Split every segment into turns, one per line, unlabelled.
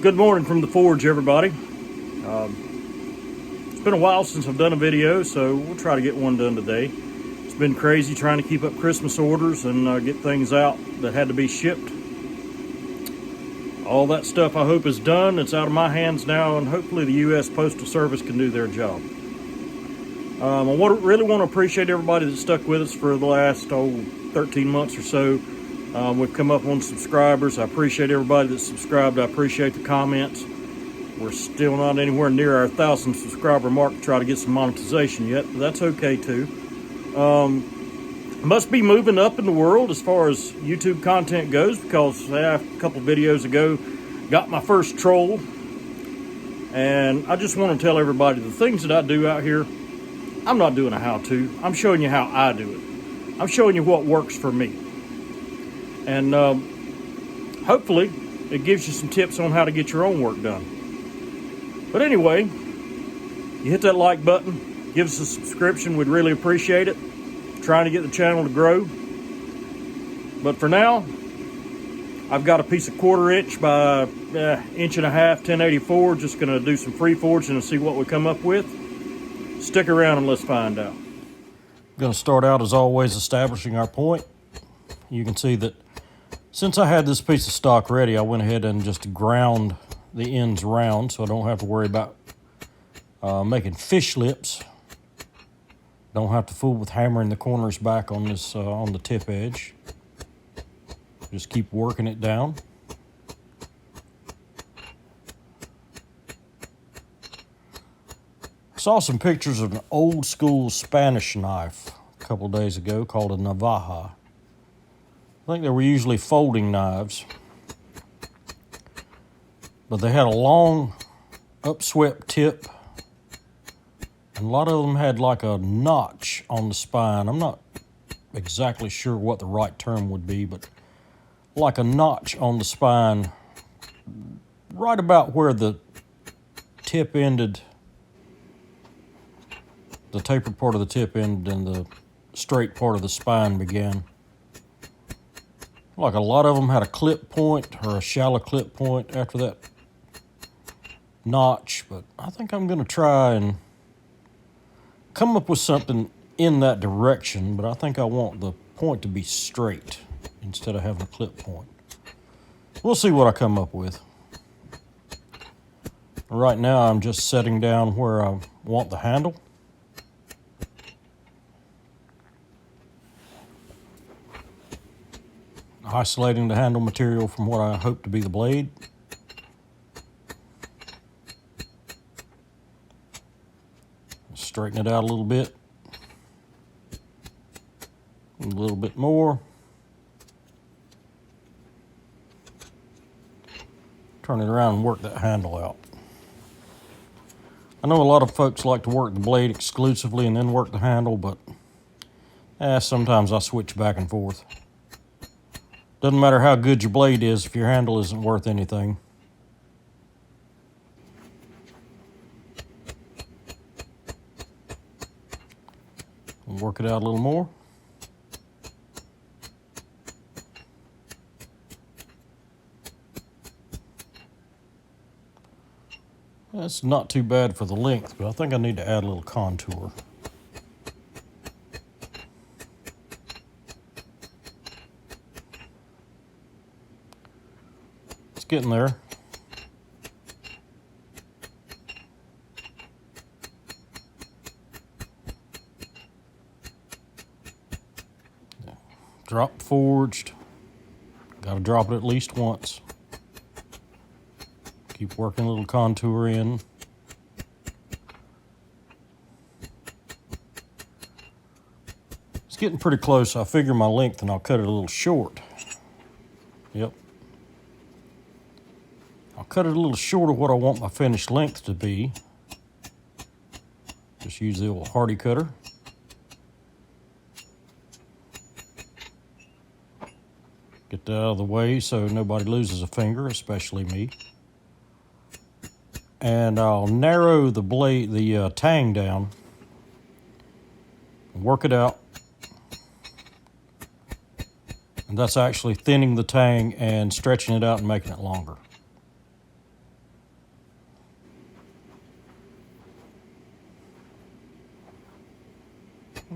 Good morning from the forge, everybody. It's been a while since I've done a video, so we'll try to get one done today. It's been crazy trying to keep up Christmas orders and get things out that had to be shipped. All that stuff I hope is done. It's out of my hands now, and hopefully the U.S. Postal Service can do their job. I really want to appreciate everybody that stuck with us for the last 13 months or so. We've come up on subscribers. I appreciate everybody that subscribed. I appreciate the comments. We're still not anywhere near our 1,000 subscriber mark to try to get some monetization yet, but that's okay too. Must be moving up in the world as far as YouTube content goes, because a couple videos ago got my first troll. And I just want to tell everybody the things that I do out here, I'm not doing a how-to. I'm showing you how I do it. I'm showing you what works for me. And hopefully it gives you some tips on how to get your own work done. But anyway, you hit that like button, give us a subscription, we'd really appreciate it. Trying to get the channel to grow. But for now, I've got a piece of 1/4 inch by 1.5 inch 1084. Just gonna do some free forging and see what we come up with. Stick around and let's find out. I'm gonna start out as always establishing our point. You can see that since I had this piece of stock ready, I went ahead and just ground the ends round so I don't have to worry about making fish lips. Don't have to fool with hammering the corners back on this on the tip edge. Just keep working it down. Saw some pictures of an old school Spanish knife a couple days ago called a navaja. I think they were usually folding knives, but they had a long, upswept tip, and a lot of them had like a notch on the spine. I'm not exactly sure what the right term would be, but like a notch on the spine, right about where the tip ended, the tapered part of the tip ended and the straight part of the spine began. Like a lot of them had a clip point or a shallow clip point after that notch, but I think I'm going to try and come up with something in that direction, but I think I want the point to be straight instead of having a clip point. We'll see what I come up with. Right now I'm just setting down where I want the handle. Isolating the handle material from what I hope to be the blade. Straighten it out a little bit. A little bit more. Turn it around and work that handle out. I know a lot of folks like to work the blade exclusively and then work the handle, but sometimes I switch back and forth. Doesn't matter how good your blade is if your handle isn't worth anything. Work it out a little more. That's not too bad for the length, but I think I need to add a little contour. It's getting there. Drop forged. Got to drop it at least once. Keep working a little contour in. It's getting pretty close. I figure my length and I'll cut it a little short. Yep. I'll cut it a little short of what I want my finished length to be. Just use the old Hardy cutter. Get that out of the way so nobody loses a finger, especially me. And I'll narrow the blade, the tang down, and work it out. And that's actually thinning the tang and stretching it out and making it longer.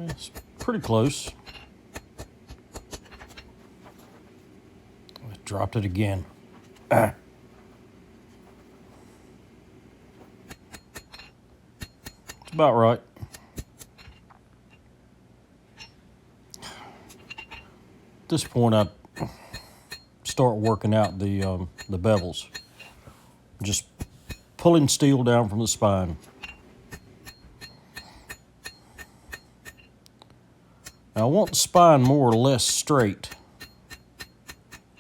It's pretty close. I dropped it again. It's about right. At this point, I start working out the bevels. Just pulling steel down from the spine. Now, I want the spine more or less straight.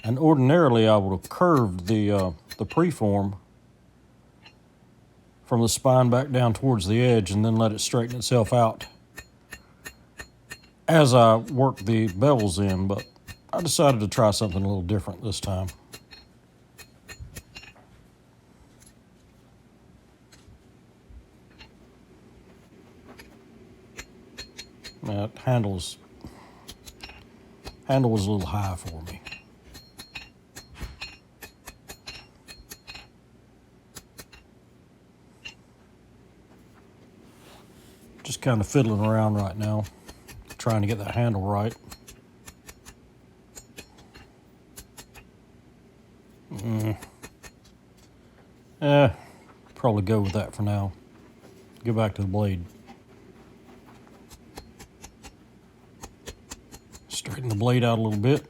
And ordinarily, I would have curved the preform from the spine back down towards the edge and then let it straighten itself out as I work the bevels in, but I decided to try something a little different this time. That handle was a little high for me. Just kind of fiddling around right now, trying to get that handle right. Probably go with that for now. Go back to the blade. Straighten the blade out a little bit.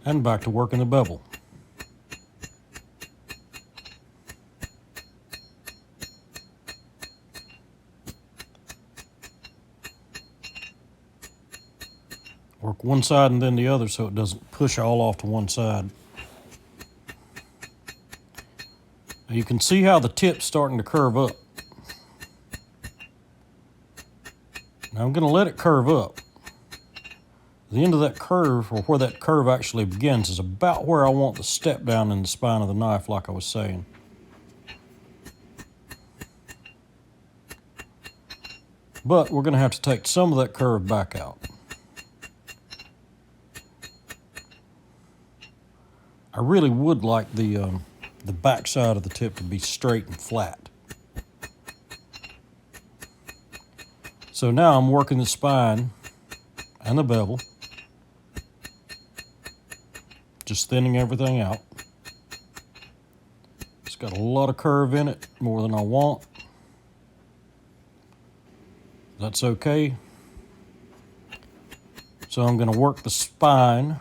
And back to working the bevel. Work one side and then the other so it doesn't push all off to one side. Now you can see how the tip's starting to curve up. Now I'm going to let it curve up. The end of that curve, or where that curve actually begins, is about where I want the step down in the spine of the knife, like I was saying. But we're going to have to take some of that curve back out. I really would like the back side of the tip to be straight and flat. So now I'm working the spine and the bevel, just thinning everything out. It's got a lot of curve in it, more than I want. That's okay. So I'm going to work the spine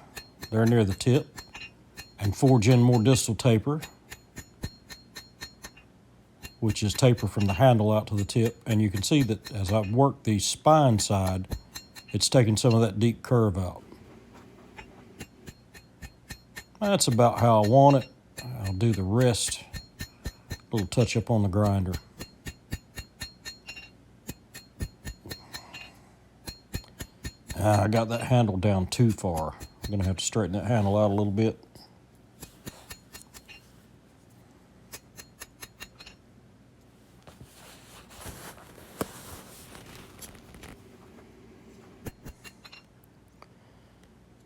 there near the tip and forge in more distal taper, which is taper from the handle out to the tip. And you can see that as I work the spine side, it's taking some of that deep curve out. That's about how I want it. I'll do the rest, a little touch up on the grinder. I got that handle down too far. I'm going to have to straighten that handle out a little bit.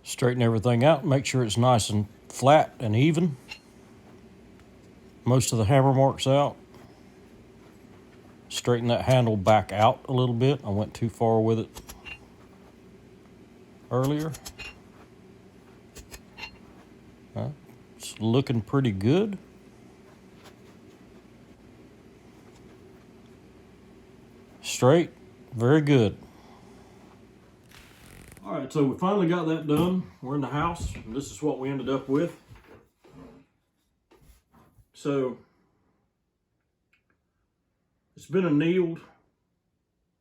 Straighten everything out, make sure it's nice and flat and even. Most of the hammer marks out. Straighten that handle back out a little bit. I went too far with it earlier. It's looking pretty good. Straight, very good. All right, so we finally got that done. We're in the house, and this is what we ended up with. So, it's been annealed,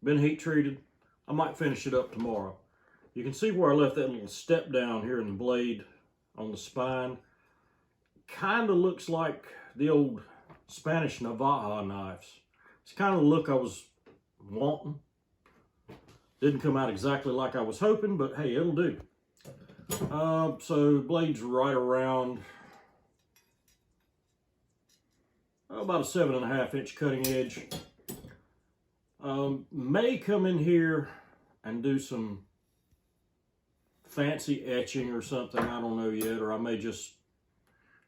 been heat treated. I might finish it up tomorrow. You can see where I left that little step down here in the blade on the spine. Kind of looks like the old Spanish Navaja knives. It's kind of the look I was wanting. Didn't come out exactly like I was hoping, but hey, it'll do. So blade's right around about a 7.5 inch cutting edge. May come in here and do some fancy etching or something. I don't know yet, or I may just,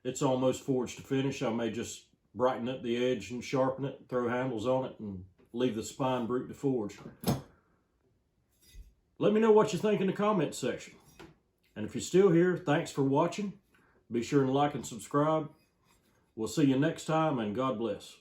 it's almost forged to finish. I may just brighten up the edge and sharpen it, throw handles on it, and leave the spine brute to forge. Let me know what you think in the comments section. And if you're still here, thanks for watching. Be sure and like and subscribe. We'll see you next time, and God bless.